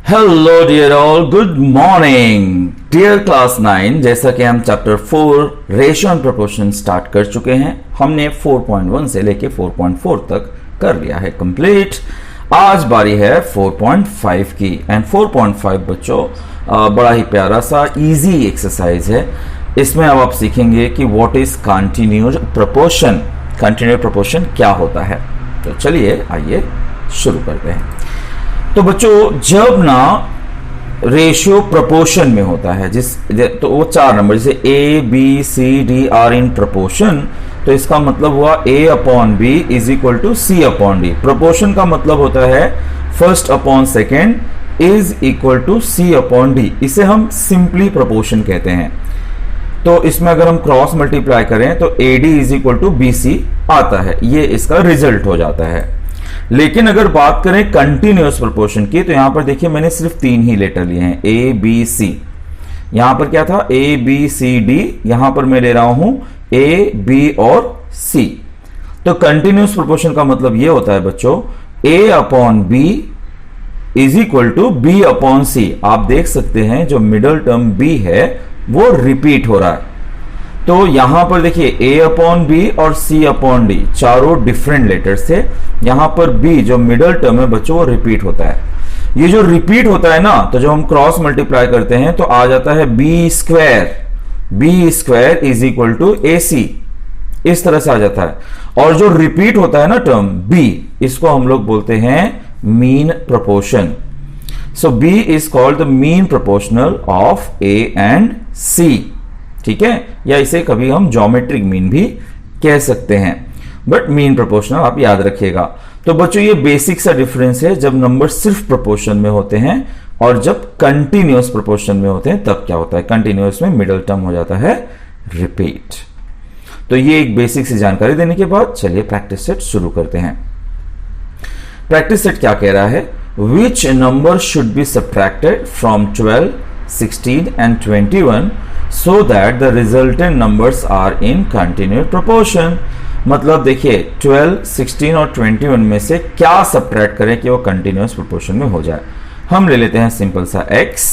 Hello dear all, good morning dear class 9। जैसा कि हम chapter 4 ratio and proportion start कर चुके हैं। हमने 4.1 से लेके 4.4 तक कर लिया है कंप्लीट। आज बारी है 4.5 की। एंड 4.5 बच्चों बड़ा ही प्यारा सा इजी एक्सरसाइज है। इसमें अब आप सीखेंगे कि what is continuous proportion. Continuous proportion क्या होता है। तो चलिए आइए शुरू करते हैं। तो बच्चों जब ना रेशियो प्रोपोर्शन में होता है तो वो 4 नंबर जैसे A B C D are in proportion, तो इसका मतलब हुआ a upon B is equal to C upon D. Proportion का मतलब होता है first upon second is equal to C upon D. इसे हम सिंपली प्रोपोर्शन कहते हैं। तो इसमें अगर हम क्रॉस मल्टीप्लाई करें तो A D is equal to B C आता है, ये इसका रिजल्ट हो जाता है। लेकिन अगर बात करें कंटिन्यूअस प्रोपोर्शन की, तो यहां पर देखिए मैंने सिर्फ 3 ही लेटर लिए हैं, ए बी सी। यहां पर क्या था, ए बी सी डी। यहां पर मैं ले रहा हूं ए बी और सी। तो कंटिन्यूअस प्रोपोर्शन का मतलब यह होता है बच्चों A upon B is equal to B upon C. आप देख सकते हैं जो मिडल टर्म बी है वो रिपीट हो रहा है। तो यहां पर देखिए a अपॉन बी और c अपॉन डी चारों डिफरेंट लेटर्स थे। यहां पर b जो मिडल टर्म है बच्चों वो रिपीट होता है। ये जो रिपीट होता है ना, तो जब हम क्रॉस मल्टीप्लाई करते हैं तो आ जाता है B square is equal to A C. इस तरह से आ जाता है। और जो रिपीट होता है ना टर्म b, इसको हम लोग बोलते हैं mean proportion. So b is called the mean proportional of a and c। ठीक है, या इसे कभी हम ज्योमेट्रिक मीन भी कह सकते हैं, बट मीन प्रोपोर्शनल आप याद रखिएगा। तो बच्चों ये बेसिक सा डिफरेंस है जब नंबर सिर्फ प्रोपोर्शन में होते हैं और जब कंटिन्यूअस प्रोपोर्शन में होते हैं तब क्या होता है। कंटिन्यूअस में मिडल टर्म हो जाता है रिपीट। तो ये एक बेसिक सी जानकारी देने के बाद चलिए प्रैक्टिस सेट शुरू करते हैं। प्रैक्टिस सेट क्या कह रहा है, which number should be subtracted from 12, 16 and 21 so that the resultant numbers are in continuous proportion। मतलब देखिए 12, 16 और 21 में से क्या सब्ट्रैक्ट करें कि वो कंटिन्यूअस प्रोपोर्शन में हो जाए। हम ले लेते हैं सिंपल सा x।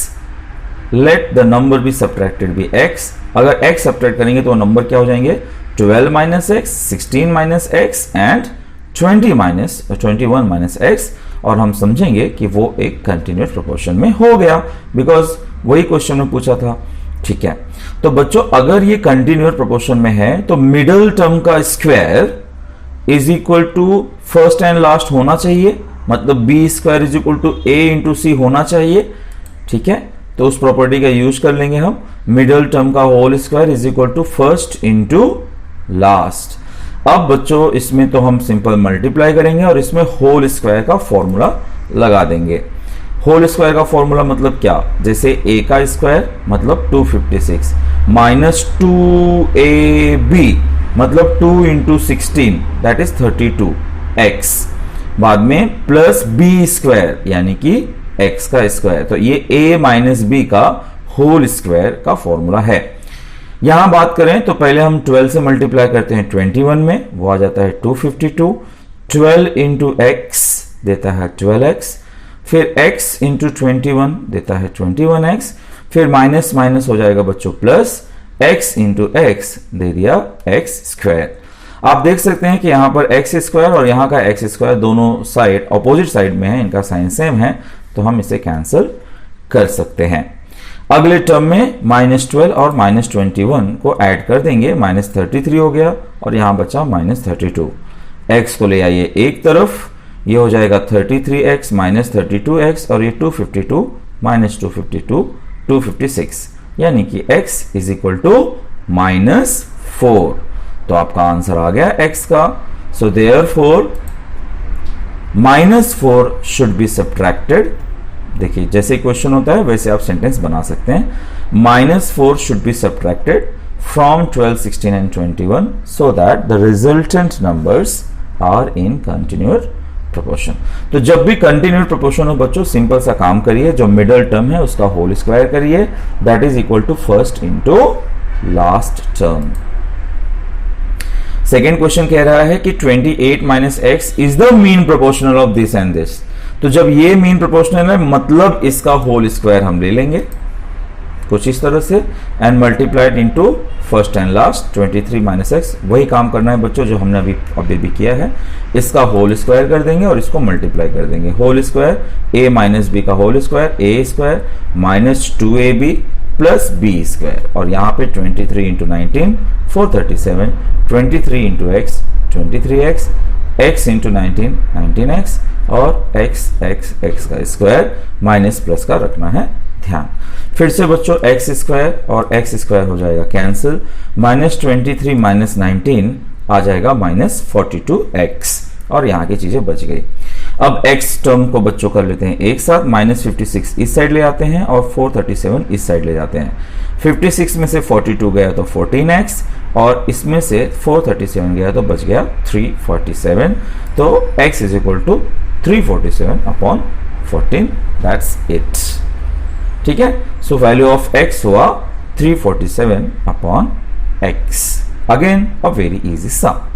Let the number be subtracted be x। अगर x सब्ट्रैक्ट करेंगे तो वो नंबर क्या हो जाएंगे, 12 minus x, 16 minus x and 21 minus x. और हम समझेंगे कि वो एक कंटिन्यूअस प्रोपोर्शन में हो गया, बिकॉज वही क्वेश्चन में पूछा था। ठीक है, तो बच्चों अगर ये कंटिन्यूअस प्रोपोर्शन में है तो मिडल टर्म का square is equal to first and last होना चाहिए। मतलब B square is equal to A into C होना चाहिए। ठीक है, तो उस प्रॉपर्टी का यूज कर लेंगे हम। मिडल टर्म का whole square is equal to first into last. अब बच्चों इसमें तो हम सिंपल मल्टीप्लाई करेंगे और इसमें होल स्क्वायर का फॉर्मूला लगा देंगे। होल स्क्वायर का फॉर्मूला मतलब क्या, जैसे a का स्क्वायर मतलब 256 माइनस 2ab मतलब 2 इंटू 16 दैट इज 32x। बाद में प्लस b स्क्वायर यानी कि x का स्क्वायर। तो ये a माइनस b का होल स्क्वायर का फॉर्मूला है। यहां बात करें तो पहले हम 12 से मल्टीप्लाई करते हैं 21 में, वो आ जाता है 252। 12 इंटू x देता है 12x, फिर x इंटू 21 देता है 21x, फिर माइनस माइनस हो जाएगा बच्चों प्लस, x इंटू x दे दिया x स्क्वायर। आप देख सकते हैं कि यहां पर x स्क्वायर और यहां का x स्क्वायर दोनों साइड ऑपोजिट साइड में है, इनका साइन सेम है, तो हम इसे कैंसिल कर सकते हैं। अगले टर्म में -12 और -21 को ऐड कर देंगे, -33 हो गया और यहां बचा -32। x को ले आइए एक तरफ, ये हो जाएगा 33x माइनस 32x और ये 252 माइनस 252 256, यानी कि x इज इक्वल टू -4। तो आपका आंसर आ गया x का। So therefore -4 should be subtracted. देखिए जैसे क्वेश्चन होता है वैसे आप सेंटेंस बना सकते हैं। -4 should be subtracted from 12, 16 and 21 so that the resultant numbers are in continuous proportion. तो जब भी कंटिन्यूअस प्रोपोर्शन हो बच्चों सिंपल सा काम करिए, जो मिडल टर्म है उसका होल स्क्वायर करिए, that is equal to first into last term. Second question कह रहा है कि 28 minus x is the mean proportional of this and this. तो जब ये मीन प्रोपोर्शनल है मतलब इसका होल स्क्वायर हम ले लेंगे कुछ इस तरह से, and multiplied into first and last 23 minus x. वही काम करना है बच्चों जो हमने अभी भी किया है। इसका होल स्क्वायर कर देंगे और इसको मल्टीप्लाई कर देंगे। Whole square A minus B का whole square, A square minus 2ab plus B square, और यहाँ पे 23 into 19 437, 23 into X 23x, x into 19 19x, और x का स्क्वायर माइनस प्लस का रखना है ध्यान। फिर से बच्चों x स्क्वायर और x स्क्वायर हो जाएगा कैंसिल, माइनस 23 माइनस 19 आ जाएगा माइनस 42x, और यहाँ की चीजें बच गई। अब x टर्म को बच्चों कर लेते हैं एक साथ, माइनस 56 इस साइड ले आते हैं और 437 इस साइड ले जाते हैं। 56 में से 42 गया तो 14x, और इसमें से 437 गया तो बच गया 347। तो x is equal to 347 upon 14, that's it. ठीक है, सो वैल्यू ऑफ x हुआ 347 upon x। Again a very easy sum.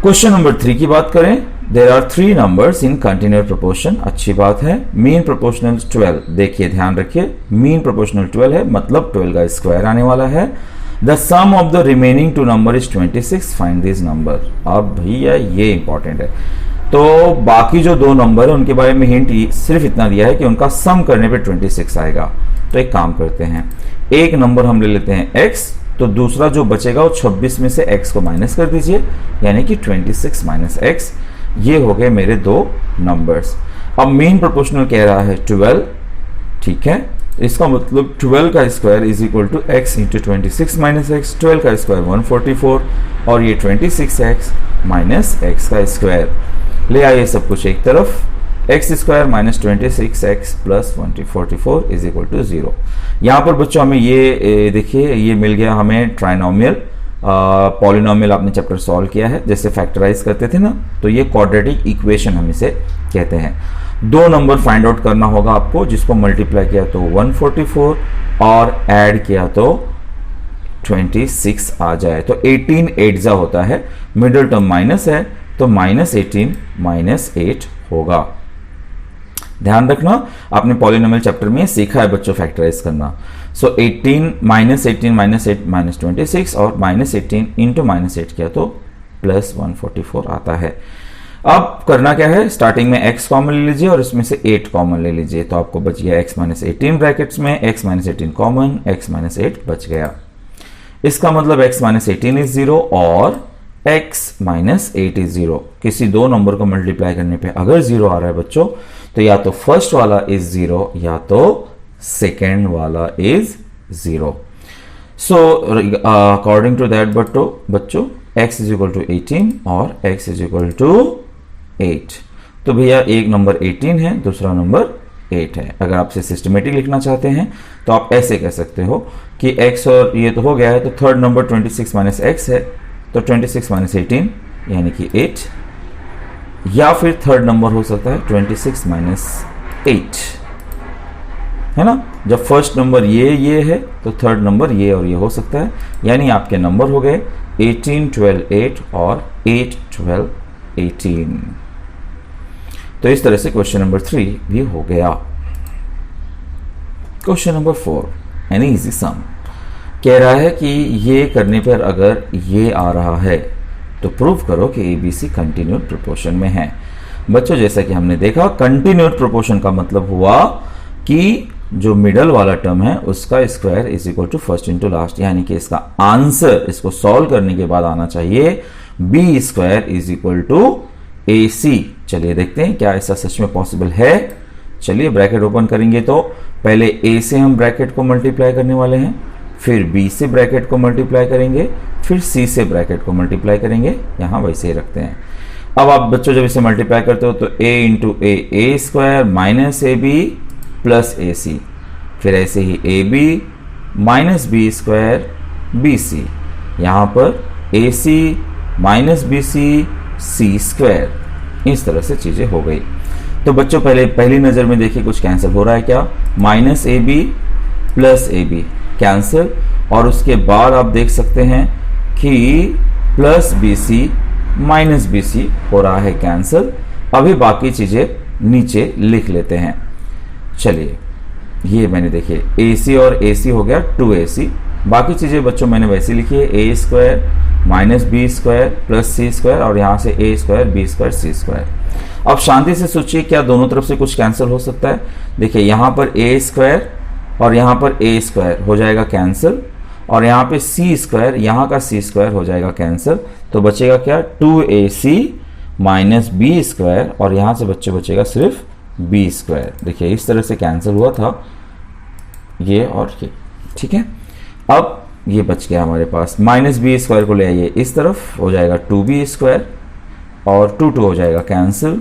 Question number 3 की बात करें, there are 3 numbers in continuous proportion. अच्छी बात है। मीन प्रोपोर्शनल 12, देखिए ध्यान रखिए, मीन प्रोपोर्शनल 12 है मतलब 12 का स्क्वायर आने वाला है। The sum of the remaining 2 number is 26, find this number. अब भैया ये इंपॉर्टेंट है। तो बाकी जो 2 नंबर है उनके बारे में हिंट सिर्फ इतना दिया है कि उनका सम करने पे 26 आएगा। तो एक काम करते हैं, एक नंबर हम ले लेते हैं x, तो दूसरा जो बचेगा वो 26 में से x को माइनस कर दीजिए, यानी कि 26 माइनस x। ये हो गए मेरे 2 नंबर्स। अब मीन प्रोपोर्शनल कह रहा है 12, ठीक है, इसका मतलब 12 का square is equal to x into 26 minus x. 12 का स्क्वायर 144, और ये 26x माइनस एक्स का स्क्वायर। ले आइए सब कुछ एक तरफ, x square minus 26x plus 144 is equal to 0। यहाँ पर बच्चों हमें ये देखिए ये मिल गया हमें ट्राइनोमियल। पॉलिनोमियल आपने चैप्टर सॉल्व किया है, जैसे फैक्टराइज करते थे ना, तो ये क्वाड्रेटिक इक्वेशन हम इसे कहते हैं। 2 नंबर फाइंड आउट करना होगा आपको, जिसको मल्टीप्लाई किया तो 144 और ऐड किया तो 26 आ जाए तो 18 8 जा होता है। मिडिल टर्म माइनस है तो माइनस 18 माइनस 8 होगा। ध्यान रखना, आपने पॉलिनोमियल चैप्टर में सीखा है बच्चों फैक्टराइज करना। सो 18 माइनस 18 माइनस 8 माइनस 26, और माइनस 18 इंटू माइनस 8 किया तो प्लस 144 आता है। अब करना क्या है, स्टार्टिंग में x कॉमन ले लीजिए और इसमें से 8 कॉमन ले लीजिए, तो आपको बच गया x माइनस 18 ब्रैकेट्स में, x minus 18 common, x minus 8 बच गया। इसका मतलब x माइनस 18 इज 0 और x माइनस 8 इज 0। किसी 2 नंबर को मल्टीप्लाई करने पे अगर 0 आ रहा है बच्चों, तो या तो फर्स्ट वाला इज 0 या तो सेकेंड वाला is 0। So according to that बच्चों x इज इक्वल टू 18 और x इज इक्वल टू 8। तो भैया एक नंबर 18 है, दूसरा नंबर 8 है। अगर आपसे सिस्टमेटिक लिखना चाहते हैं तो आप ऐसे कह सकते हो कि x और ये तो हो गया है, तो थर्ड नंबर 26 माइनस x है, तो 26 माइनस 18 यानी कि 8, या फिर थर्ड नंबर हो सकता है 26 माइनस 8, है ना। जब फर्स्ट नंबर ये है तो थर्ड नंबर ये और ये हो सकता है, यानी आपके नंबर हो गए 18 12 8 और 8 12 18। तो इस तरह से क्वेश्चन नंबर 3 भी हो गया। क्वेश्चन नंबर 4 एन इजी सम कह रहा है कि ये करने पर अगर ये आ रहा है तो प्रूव करो कि ABC कंटिन्यूड प्रोपोर्शन में है। बच्चों जैसा कि हमने देखा, कंटिन्यूड प्रोपोर्शन का मतलब हुआ कि जो मिडल वाला टर्म है उसका square is equal to first into last, यानी कि इसका आंसर इसको सॉल्व करने के बाद आना चाहिए B square is equal to AC। चलिए देखते हैं क्या ऐसा सच में पॉसिबल है। चलिए ब्रैकेट ओपन करेंगे तो पहले A से हम ब्रैकेट को मल्टीप्लाई करने वाले हैं, फिर B से ब्रैकेट को मल्टीप्लाई करेंगे, फिर C से ब्रैकेट को मल्टीप्लाई करेंगे। यहां वैसे ही रखते हैं। अब आप बच्चों जब इसे मल्टीप्लाई करते हो तो A into A square minus AB plus AC, फिर ऐसे ही AB minus B square BC, यहां पर AC minus BC C square. इस तरह से चीजें हो गई। तो बच्चों पहली नजर में देखिए कुछ कैंसिल हो रहा है क्या, minus AB plus AB cancel, और उसके बाद आप देख सकते हैं कि प्लस BC माइनस BC हो रहा है कैंसिल। अभी बाकी चीजें नीचे लिख लेते हैं। चलिए, ये मैंने देखिए AC और AC हो गया 2AC, बाकी चीजें बच्चों मैंने वैसे लिखी है a square minus B square plus C square और यहाँ से a square B square C square. अब शांति से सोचिए, क्या दोनों तरफ से कुछ कैंसिल हो सकता है? देखिए यहाँ पर a स्क्वायर और यहाँ पर a स्क्वायर हो जाएगा कैंसिल, और यहाँ पे सी स्क्वायर, यहाँ का सी स्क्वायर हो जाएगा कैंसिल, तो बचेगा क्या 2AC माइनस बी स्क्वायर, और यहाँ से बच्चे बचेगा सिर्फ बी स्क्वायर। देखिए इस तरह से कैंसिल हुआ था ये और ये, ठीक है। अब ये बच गया हमारे पास, माइनस बी स्क्वायर को ले आइए इस तरफ, हो जाएगा 2b स्क्वायर और 2 हो जाएगा कैंसिल,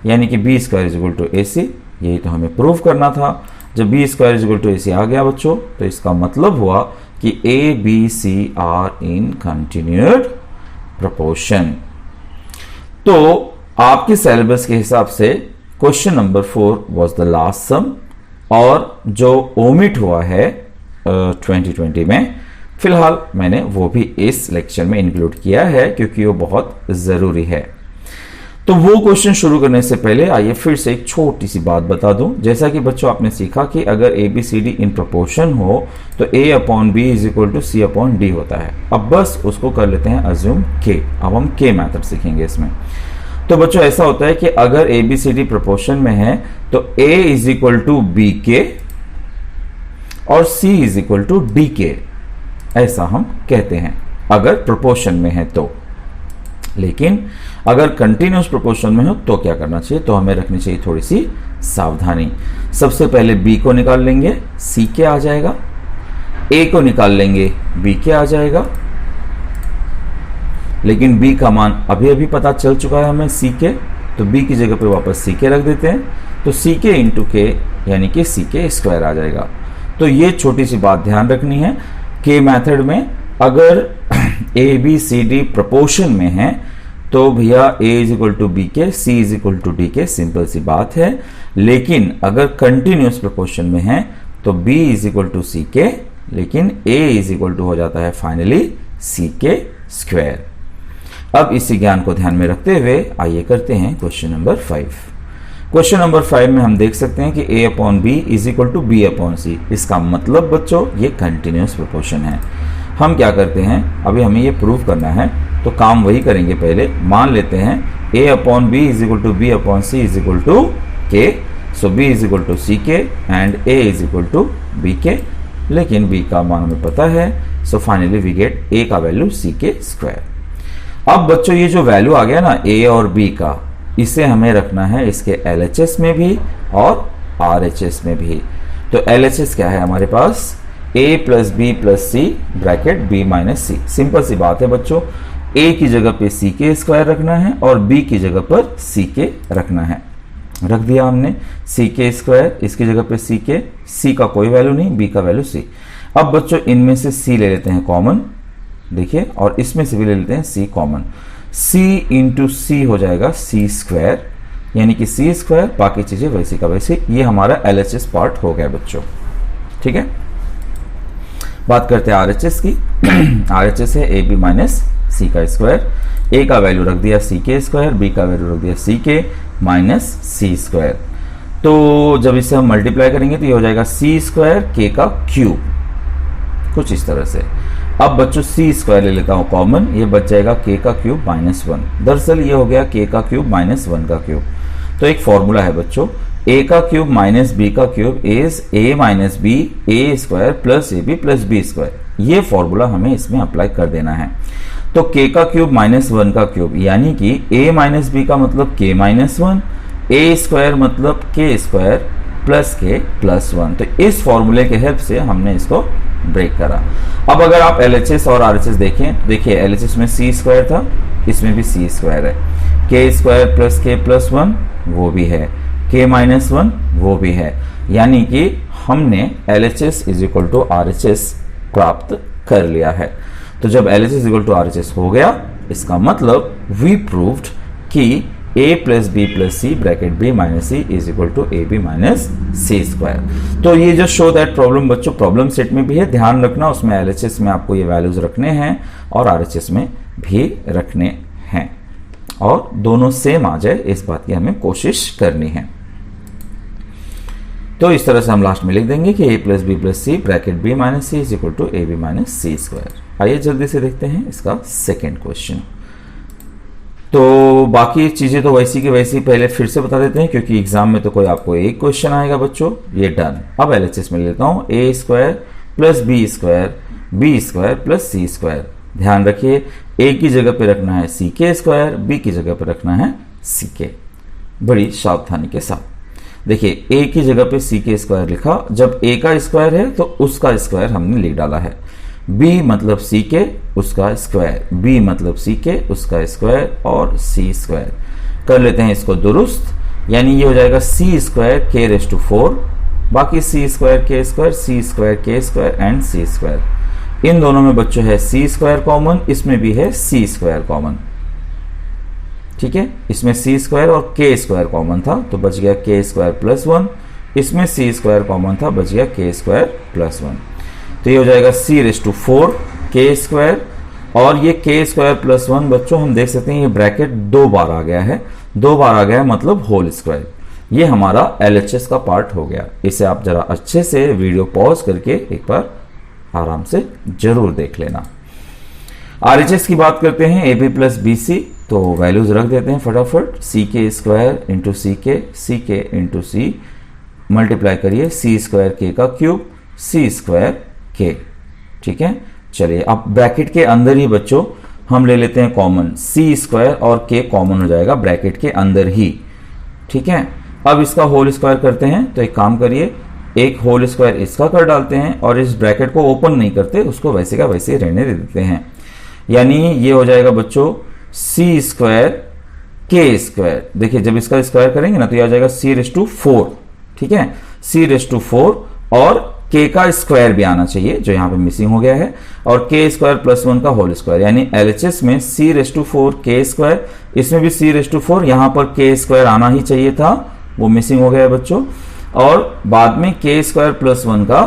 यानी कि B square is equal to AC। यही तो हमें प्रूव करना था। जब B square is equal to AC आ गया बच्चों, तो इसका मतलब हुआ कि A, B, C are in continued proportion. तो आपके सिलेबस के हिसाब से question number 4 was the last sum, और जो ओमिट हुआ है 2020 में, फिलहाल मैंने वो भी इस लेक्चर में इंक्लूड किया है क्योंकि वो बहुत जरूरी है। तो वो क्वेश्चन शुरू करने से पहले आइए फिर से एक छोटी सी बात बता दूं। जैसा कि बच्चों आपने सीखा कि अगर ABCD इन प्रोपोर्शन हो तो A upon B is equal to C upon D होता है। अब बस उसको कर लेते हैं अज्यूम K। अब हम K मेथड सीखेंगे इसमें। तो बच्चों ऐसा होता है कि अगर ABCD प्रोपोर्शन में है तो A is equal to B K और C is equal to D K, ऐसा हम कहते हैं अगर प्रोपोर्शन में है तो। लेकिन अगर कंटिन्यूअस प्रोपोर्शन में हो तो क्या करना चाहिए? तो हमें रखनी चाहिए थोड़ी सी सावधानी। सबसे पहले B को निकाल लेंगे, C के आ जाएगा, A को निकाल लेंगे, B के आ जाएगा, लेकिन B का मान अभी अभी पता चल चुका है हमें C के, तो B की जगह पे वापस C के रख देते हैं, तो C के इंटू के यानी कि C के स्क्वायर आ जाएगा। तो ये छोटी सी बात ध्यान रखनी है, K मेथड में अगर ABCD प्रोपोर्शन में है तो भैया A is equal to B K, C is equal to D K, simple सी बात है। लेकिन अगर कंटिन्यूअस प्रोपोर्शन में है तो B is equal to C K, लेकिन A इज इक्वल टू हो जाता है फाइनली C के स्क्वायर। अब इसी ज्ञान को ध्यान में रखते हुए आइए करते हैं क्वेश्चन नंबर 5। क्वेश्चन नंबर 5 में हम देख सकते हैं कि A upon B is equal to B upon C. इसका मतलब बच्चों ये कंटिन्यूअस प्रोपोर्शन है। हम क्या करते हैं, अभी हमें ये प्रूव करना है तो काम वही करेंगे। पहले मान लेते हैं A upon B is equal to B upon C is equal to K, so B is equal to C K and A is equal to B K, लेकिन B का मान हमें पता है, so finally we get A का value C के square. अब बच्चों ये जो वैल्यू आ गया ना A और B का, इसे हमें रखना है इसके LHS में भी और RHS में भी। तो LHS क्या है हमारे पास, A plus B plus C bracket B minus C. Simple सी बात है बच्चों, A की जगह पे C के स्क्वायर रखना है और B की जगह पर C के रखना है। रख दिया हमने C के स्क्वायर, इसकी जगह पे C के, C का कोई वैल्यू नहीं, B का वैल्यू C। अब बच्चों इनमें से C ले लेते हैं कॉमन, देखिए, और इसमें से भी ले लेते हैं C common. C into C हो जाएगा C स्क्वायर, यानी कि C स्क्वायर, बाकी चीजें वैसी का वैसे। ये हमारा LHS पार्ट हो गया बच्चों, ठीक है। बात करते हैं RHS की। RHS है AB माइनस C का स्क्वायर। A का वैल्यू रख दिया C के स्क्वायर, B का वैल्यू रख दिया C के माइनस C स्क्वायर। तो जब इसे हम मल्टीप्लाई करेंगे तो ये हो जाएगा C स्क्वायर K का क्यूब, कुछ इस तरह से। अब बच्चों C स्क्वायर ले लेता हूँ कॉमन, ये बच जाएगा K का क्यूब माइनस 1। दरअसल ये हो गया K का क्यूब माइनस 1 का क्यूब। तो एक फॉर्मूला है बच्चों, A का क्यूब माइनस B का cube is A minus B A square plus AB plus B square. ये फॉर्मूला हमें इसमें अप्लाई कर देना है। तो K का क्यूब माइनस 1 का क्यूब, यानी कि A माइनस बी का मतलब K माइनस 1, A स्क्वायर मतलब K square plus K plus 1। तो इस फॉर्मूले के हेल्प से हमने इसको ब्रेक करा। अब अगर आप LHS और RHS देखें, देखिए LHS में C स्क्वायर था, इसमें भी C स्क्वायर है, K square plus K plus 1 वो भी है, K माइनस 1 वो भी है, यानी कि हमने LHS is equal to RHS प्राप्त कर लिया है। तो जब LHS is equal to RHS हो गया, इसका मतलब वी प्रूव्ड कि A plus B plus C bracket B minus C is equal to AB minus C square. तो ये जो शो दैट प्रॉब्लम बच्चों प्रॉब्लम सेट में भी है, ध्यान रखना उसमें LHS में आपको ये वैल्यूज रखने हैं और RHS में भी रखने हैं। और दोनों सेम आ जाए इस बात की हमें कोशिश करनी है। तो इस तरह से हम लास्ट में लिख देंगे कि a plus B plus C bracket b minus C is equal to A B minus C square. आइए जल्दी से देखते हैं इसका सेकेंड क्वेश्चन। तो बाकी चीजें तो वैसी की वैसी पहले फिर से बता देते हैं, क्योंकि एग्जाम में तो कोई आपको एक क्वेश्चन आएगा बच्चों, ये डन। अब एलएचएस में लेता हूं A square plus B square plus C square. ध्यान रखिए ए की जगह पे रखना है सी के स्क्वायर, बी की जगह पे रखना है सी के, बड़ी सावधानी के साथ। देखिए ए की जगह पे सी के स्क्वायर लिखा, जब ए का स्क्वायर है तो उसका स्क्वायर हमने लिख डाला है। b मतलब सी के उसका स्क्वायर, b मतलब सी के उसका स्क्वायर और सी स्क्वायर। कर लेते हैं इसको दुरुस्त, यानी ये हो जाएगा सी स्क्वायर के रेस टू 4, बाकी सी स्क्वायर के स्क्वायर, सी स्क्वायर के स्क्वायर एंड सी स्क्वायर। इन दोनों में बच्चों है सी स्क्वायर कॉमन, इसमें भी है सी स्क्वायर कॉमन। ठीक है, इसमें सी स्क्वायर और के स्क्वायर कॉमन था तो बच गया के स्क्वायर प्लस 1, इसमें सी स्क्वायर कॉमन था बच गया के स्क्वायर प्लस 1। तो ये हो जाएगा सी रेस टू 4 के स्क्वायर, और ये के स्क्वायर प्लस 1 बच्चों हम देख सकते हैं ये ब्रैकेट 2 बार आ गया है, 2 बार आ गया है मतलब होल स्क्वायर। ये हमारा एलएचएस का पार्ट हो गया। इसे आप जरा अच्छे से वीडियो पॉज करके एक बार आराम से जरूर देख लेना। आरएचएस की बात करते हैं, A B plus B C, तो वैल्यूज रख देते हैं फटाफट। सी के स्क्वायर इंटू सी के इंटू सी, मल्टीप्लाई करिए सी स्क्वायर के का क्यूब, सी स्क्वायर के। ठीक है, चलिए अब ब्रैकेट के अंदर ही बच्चों हम ले लेते हैं कॉमन, सी स्क्वायर और के कॉमन हो जाएगा ब्रैकेट के अंदर ही। ठीक है, अब इसका होल स्क्वायर करते हैं, तो एक काम करिए एक होल स्क्वायर इसका कर डालते हैं और इस ब्रैकेट को ओपन नहीं करते, उसको वैसे का वैसे रहने दे देते हैं। यानी ये हो जाएगा बच्चों सी स्क्वायर के स्क्वायर। देखिए जब इसका स्क्वायर करेंगे ना तो ये आ जाएगा सी रेस टू 4। ठीक है, सी रेस टू 4 और के का स्क्वायर भी आना चाहिए जो यहां पे मिसिंग हो गया है, और के स्क्वायर प्लस 1 का होल स्क्वायर, यानी एलएचएस में सी रेस टू 4 के स्क्वायर, इसमें भी सी रेस टू 4, यहां पर के स्क्वायर आना ही चाहिए था, वो मिसिंग हो गया बच्चों, और बाद में के स्क्वायर प्लस 1 का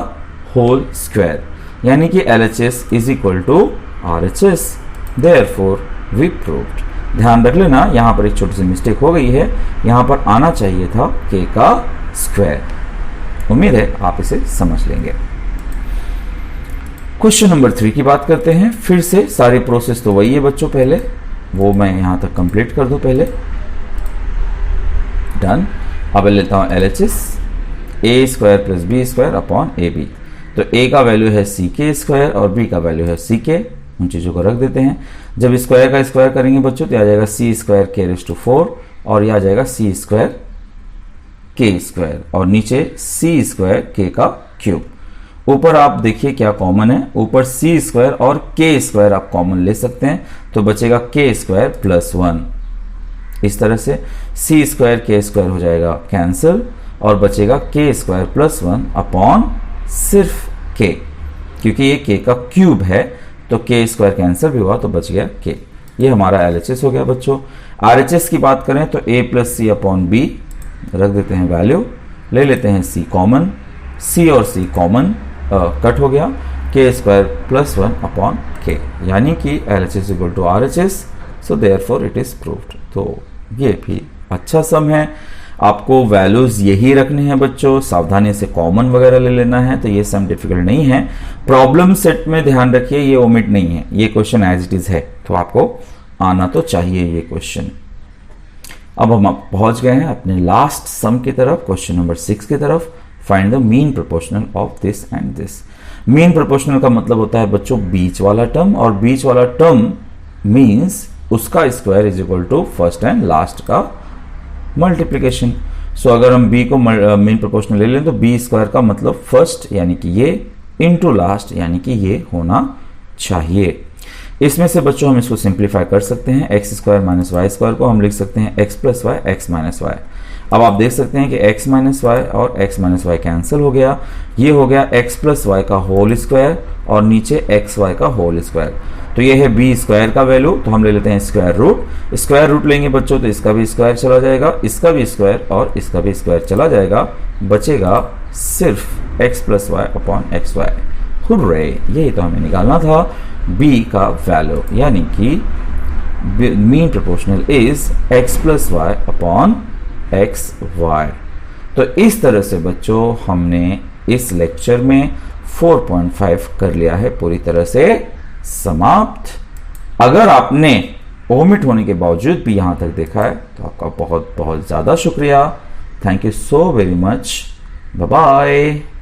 होल स्क्वायर, यानी कि LHS is equal to RHS, therefore we proved. ध्यान रख लेना यहां पर एक छोटी सी मिस्टेक हो गई है, यहां पर आना चाहिए था के का स्क्वायर। उम्मीद है आप इसे समझ लेंगे। क्वेश्चन नंबर 3 की बात करते हैं। फिर से सारी प्रोसेस तो वही है बच्चों, पहले वो मैं यहां तक कंप्लीट कर दूं पहले। डन। अब लेता हूं LHS, A square plus B square upon A B. तो ए का वैल्यू है सी के स्क्वायर और बी का वैल्यू है सी के, उन चीजों को रख देते हैं। जब स्क्वायर का स्क्वायर करेंगे बच्चों तो आ जाएगा सी स्क्वायर के रेस टू 4 और यह आ जाएगा सी स्क्वायर के स्क्वायर, और नीचे सी स्क्वायर के का क्यूब। ऊपर आप देखिए क्या कॉमन है, ऊपर सी स्क्वायर और के स्क्वायर आप कॉमन ले सकते हैं, तो बचेगा के स्क्वायर प्लस 1। इस तरह से सी स्क्वायर के स्क्वायर हो जाएगा कैंसिल और बचेगा के स्क्वायर प्लस 1 अपॉन सिर्फ के, क्योंकि ये के का क्यूब है तो के स्क्वायर कैंसिल भी हुआ तो बच गया के। ये हमारा एलएचएस हो गया बच्चों। आरएचएस की बात करें तो ए प्लस सी अपॉन बी, रख देते हैं वैल्यू, ले लेते हैं सी कॉमन, सी और सी कॉमन कट हो गया, के स्क्वायर प्लस 1 अपॉन के, यानी कि LHS equal to RHS, so therefore it is proved. तो ये भी अच्छा सम है। आपको वैल्यूज यही रखने हैं बच्चों, सावधानी से कॉमन वगैरह ले लेना है, तो ये सम डिफिकल्ट नहीं है। प्रॉब्लम सेट में ध्यान रखिए ये ओमिट नहीं है, ये क्वेश्चन एज इट इज है, तो आपको आना तो चाहिए ये क्वेश्चन। अब हम पहुंच गए हैं अपने लास्ट सम की तरफ, क्वेश्चन नंबर 6 की तरफ। Find the mean proportional of this and this. Mean proportional का मतलब होता है बच्चों बीच वाला टर्म, और बीच वाला टर्म मींस उसका square is equal to first and last का मल्टीप्लीकेशन। सो अगर हम b को मीन प्रोपोर्शनल ले लें तो b स्क्वायर का मतलब फर्स्ट यानी कि ये इंटू लास्ट यानी कि ये होना चाहिए। इसमें से बच्चों हम इसको सिंप्लीफाई कर सकते हैं, X square minus Y square को हम लिख सकते हैं X plus Y X minus Y. अब आप देख सकते हैं कि एक्स माइनस वाई और एक्स माइनस वाई कैंसिल हो गया, ये हो गया एक्स प्लस वाई का होल स्क्वायर और नीचे एक्स वाई का होल स्क्वायर। तो ये है बी स्क्वायर का वैल्यू, तो हम ले लेते हैं स्क्वायर रूट। स्क्वायर रूट लेंगे बच्चों तो इसका भी स्क्वायर चला जाएगा, इसका भी स्क्वायर और इसका भी स्क्वायर चला जाएगा, बचेगा सिर्फ X plus Y upon X Y. Hurray, यही तो हमें निकालना था b का वैल्यू, यानी कि mean proportional is x plus Y upon X Y. तो इस तरह से बच्चों हमने इस लेक्चर में 4.5 कर लिया है पूरी तरह से समाप्त। अगर आपने ओमिट होने के बावजूद भी यहां तक देखा है तो आपका बहुत बहुत ज्यादा शुक्रिया। Thank you so very much. Bye bye.